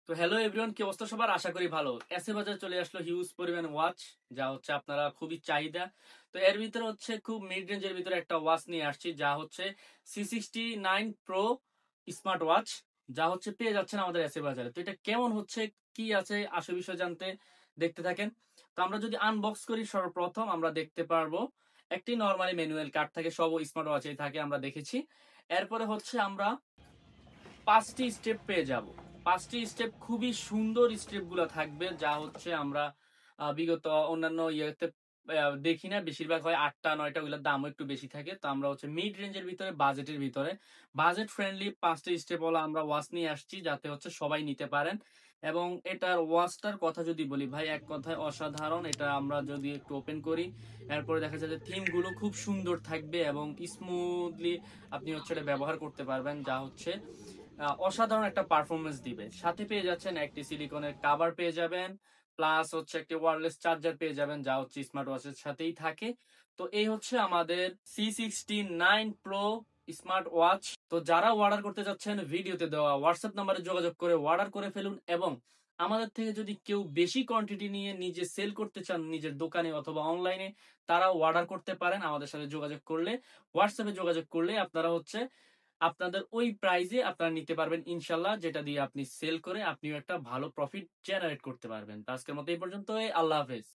তো hello everyone, কি অবস্থা সবার? আশা করি ভালো। এসএ বাজার চলে আসলো হিউজ পরিমাণ ওয়াচ, যা হচ্ছে আপনারা খুবই চাহিদা। তো এর ভিতরে হচ্ছে খুব মিড রেঞ্জের ভিতরে একটা ওয়াচ নিয়ে আসছি, যা হচ্ছে C69 প্রো স্মার্ট ওয়াচ, যা হচ্ছে পেয়ে যাচ্ছেন আমাদের এসএ বাজারে। তো এটা কেমন হচ্ছে, কি আছে, আসল বিষয় জানতে দেখতে থাকেন। তো আমরা যদি আনবক্স করি, সর্বপ্রথম আমরা দেখতে পারবো একটি নর্মালি ম্যানুয়াল কার্ড থাকে, সব স্মার্ট ওয়াচেই থাকে, আমরা দেখেছি। এরপরে হচ্ছে আমরা 5টি স্টেপ পেয়ে যাব। 5টি স্টেপ খুবই সুন্দর স্টেপ গুলা থাকবে, যা হচ্ছে আমরা বিগত অন্যান্য ইয়েতে দেখি না। বেশিরভাগ হয় 8টা 9টা, ওগুলোর দামও একটু বেশি থাকে। তো আমরা হচ্ছে মিড রেঞ্জের ভিতরে, বাজেটের ভিতরে, বাজেট ফ্রেন্ডলি 5টা স্টেপ ওয়ালা আমরা ওয়াচ নিয়ে আসছি, যাতে হচ্ছে সবাই নিতে পারেন। এবং এটার ওয়াচটার কথা যদি বলি ভাই, এক কথায় অসাধারণ। এটা আমরা যদি একটু ওপেন করি, এরপরে দেখা যায় যে থিম গুলো খুব সুন্দর থাকবে এবং স্মুথলি আপনি হচ্ছে এটা ব্যবহার করতে পারবেন, যা হচ্ছে অসাধারণ একটা পারফরমেন্স দিবে। সাথে পেয়ে যাচ্ছেন একটি সিলিকনের কভার পেয়ে যাবেন, প্লাস হচ্ছে একটি ওয়্যারলেস চার্জার পেয়ে যাবেন, যা হচ্ছে স্মার্ট ওয়াচের সাথেই থাকে। তো এই হচ্ছে আমাদের C69 প্রো স্মার্ট ওয়াচ। তো যারা অর্ডার করতে যাচ্ছেন, ভিডিওতে দেওয়া হোয়াটসঅ্যাপ নাম্বারে যোগাযোগ করে অর্ডার করে ফেলুন। এবং আমাদের থেকে যদি কেউ বেশি কোয়ান্টিটি নিয়ে নিজে সেল করতে চান, নিজের দোকানে অথবা অনলাইনে, তারাও অর্ডার করতে পারেন আমাদের সাথে যোগাযোগ করলে। হোয়াটসঅ্যাপে যোগাযোগ করলে আপনারা হচ্ছে আপনাদের ওই প্রাইজে আপনারা নিতে পারবেন ইনশাল্লাহ, যেটা দিয়ে আপনি সেল করে আপনিও একটা ভালো প্রফিট জেনারেট করতে পারবেন। তো আজকের মতো এই পর্যন্তই। আল্লাহ হাফেজ।